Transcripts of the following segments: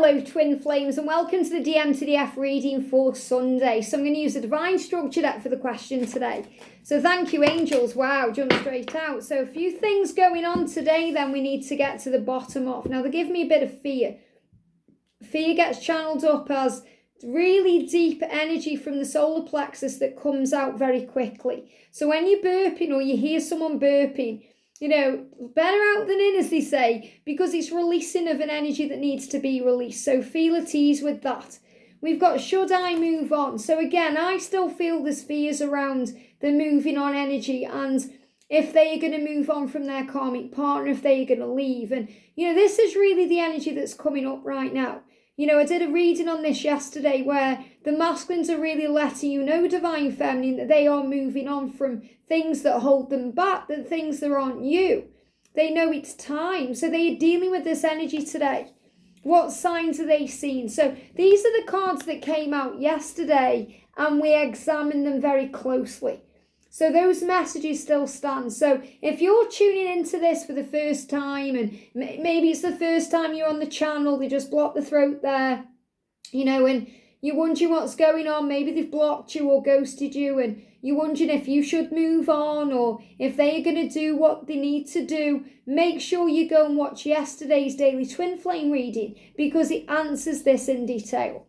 Hello twin flames and welcome to the DM to the F reading for Sunday. So I'm going to use the Divine Structure deck for the question today. So thank you angels. Wow, jump straight out. So a few things going on today then we need to get to the bottom of. Now they give me a bit of fear. Fear gets channeled up as really deep energy from the solar plexus that comes out very quickly. So when you're burping or you hear someone burping, you know, better out than in, as they say, because it's releasing of an energy that needs to be released. So feel at ease with that. We've got should I move on? So again, I still feel there's fears around the moving on energy and if they are going to move on from their karmic partner, if they are going to leave. And, you know, this is really the energy that's coming up right now. You know, I did a reading on this yesterday where the masculines are really letting you know, Divine Feminine, that they are moving on from things that hold them back, that things that aren't you. They know it's time. So they are dealing with this energy today. What signs are they seeing? So these are the cards that came out yesterday and we examined them very closely. So those messages still stand. So if you're tuning into this for the first time and maybe it's the first time you're on the channel, they just blocked the throat there, you know, and you're wondering what's going on. Maybe they've blocked you or ghosted you and you're wondering if you should move on or if they are going to do what they need to do. Make sure you go and watch yesterday's daily twin flame reading because it answers this in detail.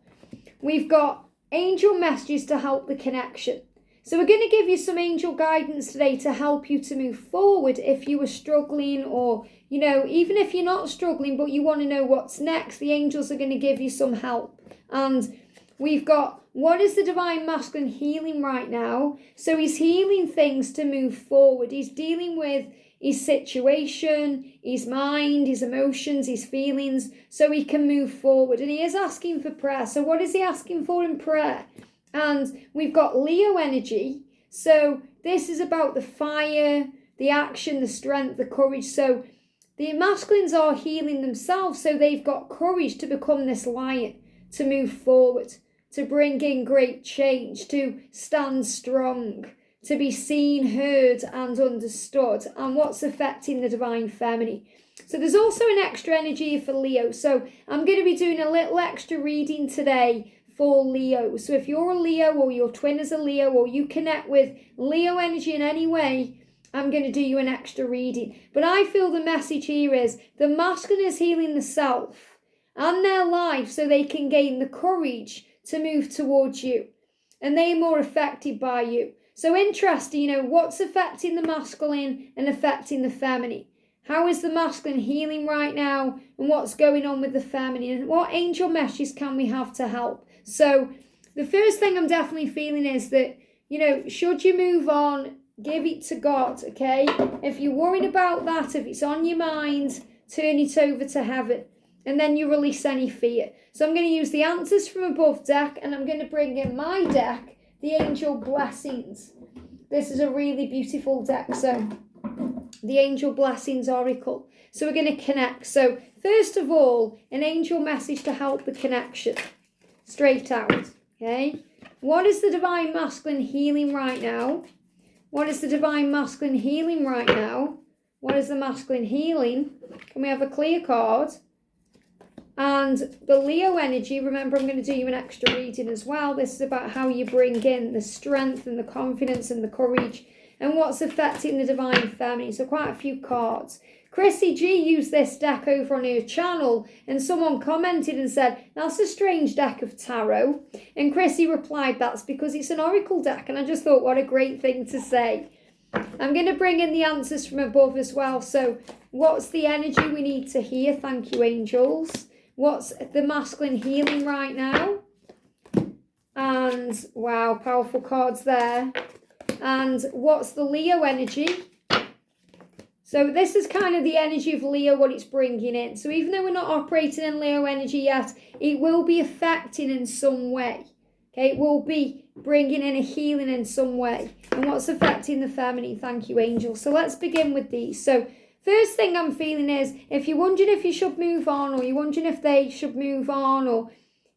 We've got angel messages to help the connection. So we're going to give you some angel guidance today to help you to move forward if you were struggling or, you know, even if you're not struggling but you want to know what's next, the angels are going to give you some help. And we've got, what is the Divine Masculine healing right now? So he's healing things to move forward. He's dealing with his situation, his mind, his emotions, his feelings, so he can move forward. And he is asking for prayer. So what is he asking for in prayer? And we've got Leo energy. So this is about the fire, the action, the strength, the courage. So the masculines are healing themselves. So they've got courage to become this lion, to move forward, to bring in great change, to stand strong, to be seen, heard and understood. And what's affecting the Divine Feminine. So there's also an extra energy for Leo. So I'm going to be doing a little extra reading today for Leo. So if you're a Leo or your twin is a Leo or you connect with Leo energy in any way, I'm going to do you an extra reading. But I feel the message here is the masculine is healing the self and their life so they can gain the courage to move towards you. And they are more affected by you. So interesting, you know, what's affecting the masculine and affecting the feminine? How is the masculine healing right now? And what's going on with the feminine? And what angel messages can we have to help? So the first thing I'm definitely feeling is that, you know, should you move on, give it to God, okay? If you're worried about that, if it's on your mind, turn it over to heaven. And then you release any fear. So I'm going to use the Answers from Above deck and I'm going to bring in my deck, the Angel Blessings. This is a really beautiful deck. So the Angel Blessings Oracle. So we're going to connect. So first of all, an angel message to help the connection. Straight out, okay? What is the Divine Masculine healing right now? What is the Divine Masculine healing right now? What is the masculine healing? Can we have a clear card? And the Leo energy, remember I'm going to do you an extra reading as well. This is about how you bring in the strength and the confidence and the courage and what's affecting the Divine Feminine. So quite a few cards. Chrissy G used this deck over on her channel and someone commented and said, that's a strange deck of tarot. And Chrissy replied, that's because it's an oracle deck. And I just thought, what a great thing to say. I'm going to bring in the Answers from Above as well. So what's the energy we need to hear? Thank you, angels. What's the masculine healing right now? And wow, powerful cards there. And what's the Leo energy? So this is kind of the energy of Leo, what it's bringing in. So even though we're not operating in Leo energy yet, it will be affecting in some way. Okay, it will be bringing in a healing in some way. And what's affecting the feminine? Thank you, angels. So let's begin with these. So first thing I'm feeling is if you're wondering if you should move on or you're wondering if they should move on or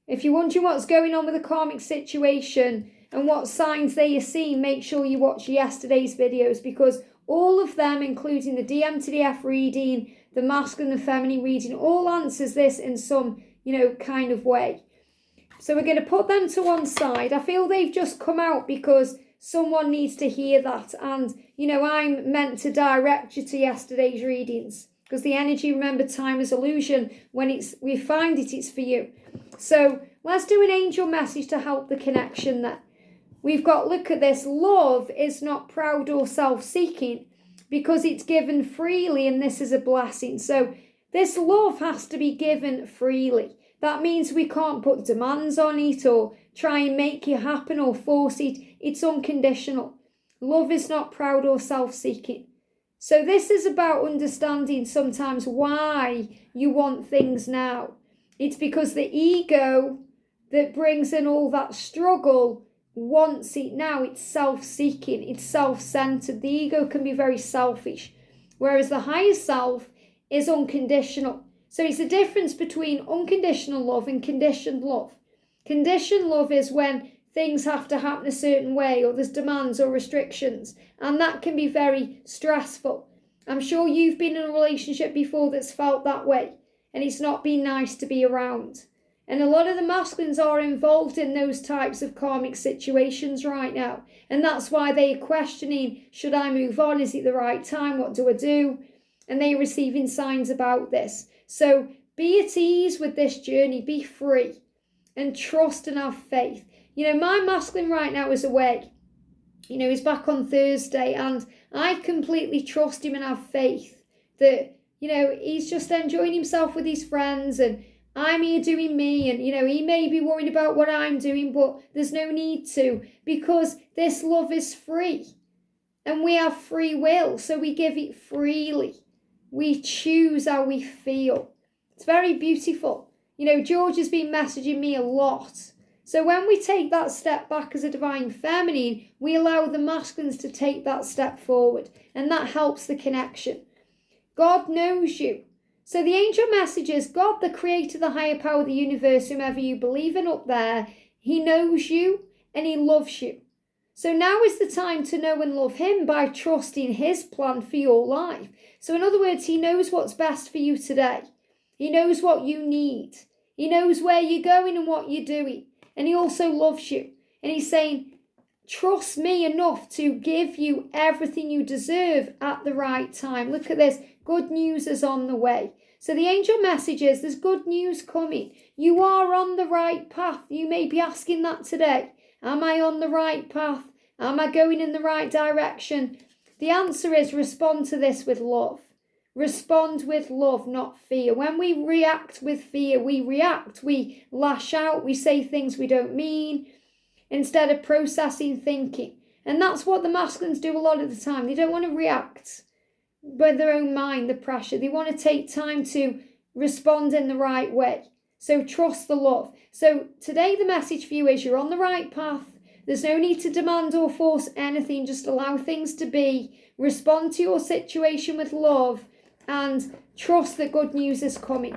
if you're wondering what's going on with the karmic situation and what signs they are seeing, make sure you watch yesterday's videos because all of them, including the DM to the F reading, the masculine and feminine reading, all answers this in some kind of way. So we're going to put them to one side. I feel they've just come out because someone needs to hear that. And, I'm meant to direct you to yesterday's readings. Because the energy, remember, time is illusion. When we find it's for you. So let's do an angel message to help the connection there. We've got, look at this, love is not proud or self-seeking because it's given freely, and this is a blessing. So this love has to be given freely. That means we can't put demands on it or try and make it happen or force it. It's unconditional. Love is not proud or self-seeking. So this is about understanding sometimes why you want things now. It's because the ego that brings in all that struggle wants it now. It's self-seeking. It's self-centered. The ego can be very selfish, whereas the higher self is unconditional. So it's the difference between unconditional love and conditioned love. Conditioned love is when things have to happen a certain way, or there's demands or restrictions, and that can be very stressful. I'm sure you've been in a relationship before that's felt that way, and it's not been nice to be around. And a lot of the masculines are involved in those types of karmic situations right now. And that's why they are questioning, should I move on? Is it the right time? What do I do? And they are receiving signs about this. So be at ease with this journey. Be free and trust and have faith. My masculine right now is away. He's back on Thursday, and I completely trust him and have faith that, he's just enjoying himself with his friends, and I'm here doing me, and, he may be worried about what I'm doing, but there's no need to, because this love is free, and we have free will, so we give it freely. We choose how we feel. It's very beautiful. George has been messaging me a lot. So when we take that step back as a divine feminine, we allow the masculines to take that step forward, and that helps the connection. God knows you. So the angel message is God, the creator, the higher power of the universe, whomever you believe in up there, he knows you and he loves you. So now is the time to know and love him by trusting his plan for your life. So in other words, he knows what's best for you today. He knows what you need. He knows where you're going and what you're doing. And he also loves you. And he's saying, trust me enough to give you everything you deserve at the right time. Look at this. Good news is on the way. So the angel message is there's good news coming. You are on the right path. You may be asking that today. Am I on the right path? Am I going in the right direction? The answer is respond to this with love. Respond with love, not fear. When we react with fear, we lash out, we say things we don't mean, instead of processing, thinking. And that's what the masculines do a lot of the time. They don't want to react by their own mind, the pressure. They want to take time to respond in the right way. So trust the love. So today the message for you is you're on the right path. There's no need to demand or force anything. Just allow things to be. Respond to your situation with love and trust that good news is coming.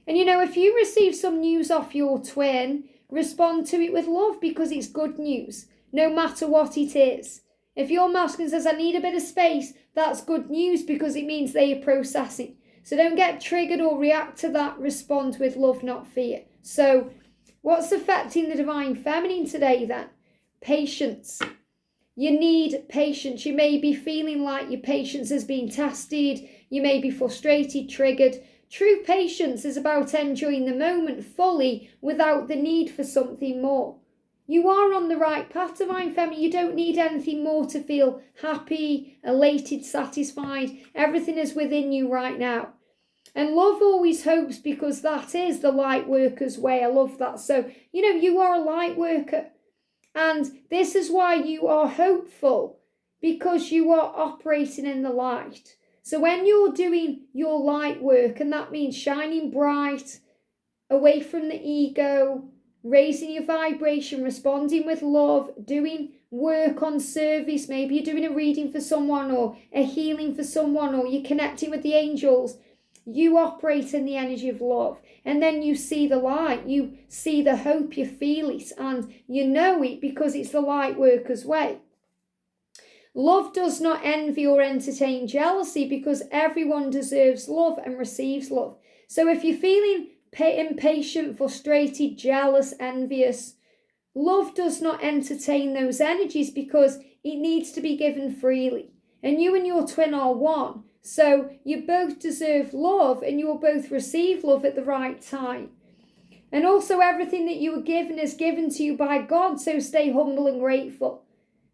And if you receive some news off your twin, respond to it with love because it's good news, no matter what it is. If your masculine says, I need a bit of space, that's good news because it means they are processing. So don't get triggered or react to that. Respond with love, not fear. So what's affecting the divine feminine today then? Patience. You need patience. You may be feeling like your patience has been tested. You may be frustrated, triggered. True patience is about enjoying the moment fully without the need for something more. You are on the right path, divine feminine. You don't need anything more to feel happy, elated, satisfied. Everything is within you right now. And love always hopes because that is the light worker's way. I love that. So, you are a light worker. And this is why you are hopeful, because you are operating in the light. So when you're doing your light work, and that means shining bright, away from the ego, raising your vibration, responding with love, doing work on service, maybe you're doing a reading for someone or a healing for someone, or you're connecting with the angels, you operate in the energy of love. And then you see the light, you see the hope, you feel it, and you know it because it's the light worker's way. Love does not envy or entertain jealousy because everyone deserves love and receives love. So if you're feeling impatient, frustrated, jealous, envious. Love does not entertain those energies because it needs to be given freely. And you and your twin are one. So you both deserve love and you will both receive love at the right time. And also everything that you were given is given to you by God. So stay humble and grateful.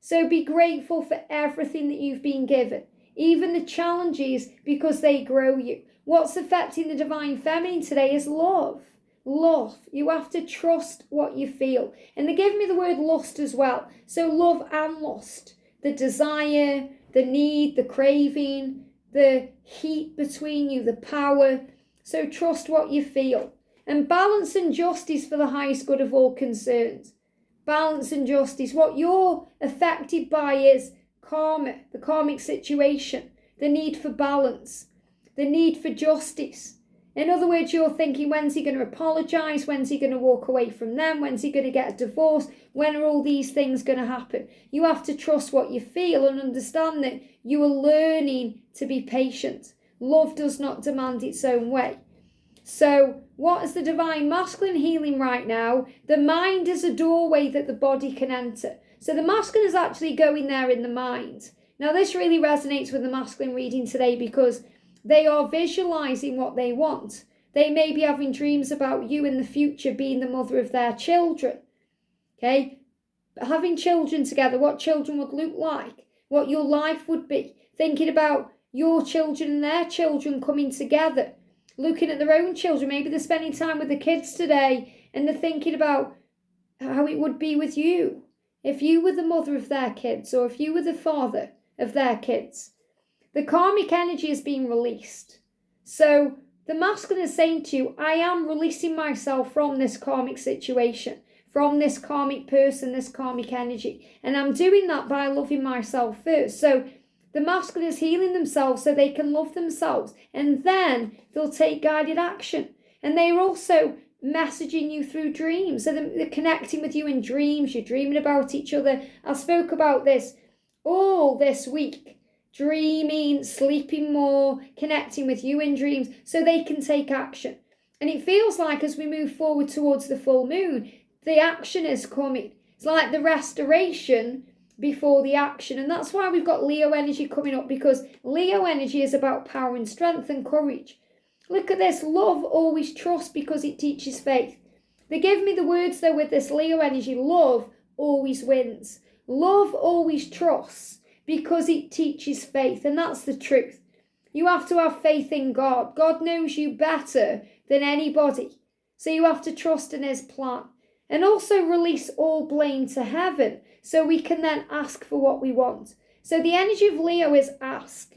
So be grateful for everything that you've been given. Even the challenges, because they grow you. What's affecting the divine feminine today is love. Love. You have to trust what you feel. And they give me the word lust as well. So love and lust. The desire, the need, the craving, the heat between you, the power. So trust what you feel. And balance and justice for the highest good of all concerns. Balance and justice. What you're affected by is karma, the karmic situation, the need for balance, the need for justice. In other words, you're thinking, when's he going to apologise? When's he going to walk away from them? When's he going to get a divorce? When are all these things going to happen? You have to trust what you feel and understand that you are learning to be patient. Love does not demand its own way. So what is the divine masculine healing right now? The mind is a doorway that the body can enter. So the masculine is actually going there in the mind. Now this really resonates with the masculine reading today because they are visualizing what they want. They may be having dreams about you in the future being the mother of their children. Okay? Having children together, what children would look like, what your life would be. Thinking about your children and their children coming together. Looking at their own children. Maybe they're spending time with the kids today and they're thinking about how it would be with you. If you were the mother of their kids or if you were the father of their kids. The karmic energy is being released. So the masculine is saying to you, I am releasing myself from this karmic situation, from this karmic person, this karmic energy. And I'm doing that by loving myself first. So the masculine is healing themselves so they can love themselves. And then they'll take guided action. And they are also messaging you through dreams. So they're connecting with you in dreams. You're dreaming about each other. I spoke about this all this week. Dreaming, sleeping more, connecting with you in dreams so they can take action. And it feels like as we move forward towards the full moon, the action is coming. It's like the restoration before the action. And that's why we've got Leo energy coming up, because Leo energy is about power and strength and courage. Look at this. Love always trusts because it teaches faith. They give me the words though with this Leo energy. Love always wins. Love always trusts because it teaches faith. And that's the truth. You have to have faith in God. God knows you better than anybody. So you have to trust in his plan. And also release all blame to heaven so we can then ask for what we want. So the energy of Leo is ask.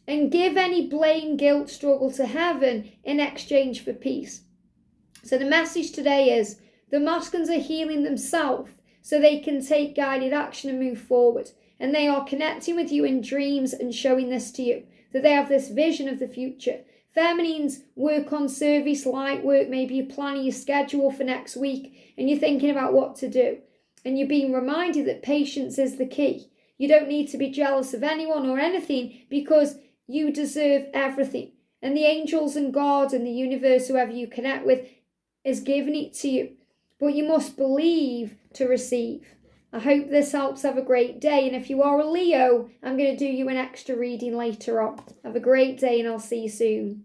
And give any blame, guilt, struggle to heaven in exchange for peace. So the message today is the masculines are healing themselves so they can take guided action and move forward. And they are connecting with you in dreams and showing this to you. That they have this vision of the future. Feminines work on service, light work. Maybe you're planning your schedule for next week and you're thinking about what to do. And you're being reminded that patience is the key. You don't need to be jealous of anyone or anything because you deserve everything. And the angels and God and the universe, whoever you connect with, is giving it to you. But you must believe to receive. I hope this helps. Have a great day. And if you are a Leo, I'm going to do you an extra reading later on. Have a great day and I'll see you soon.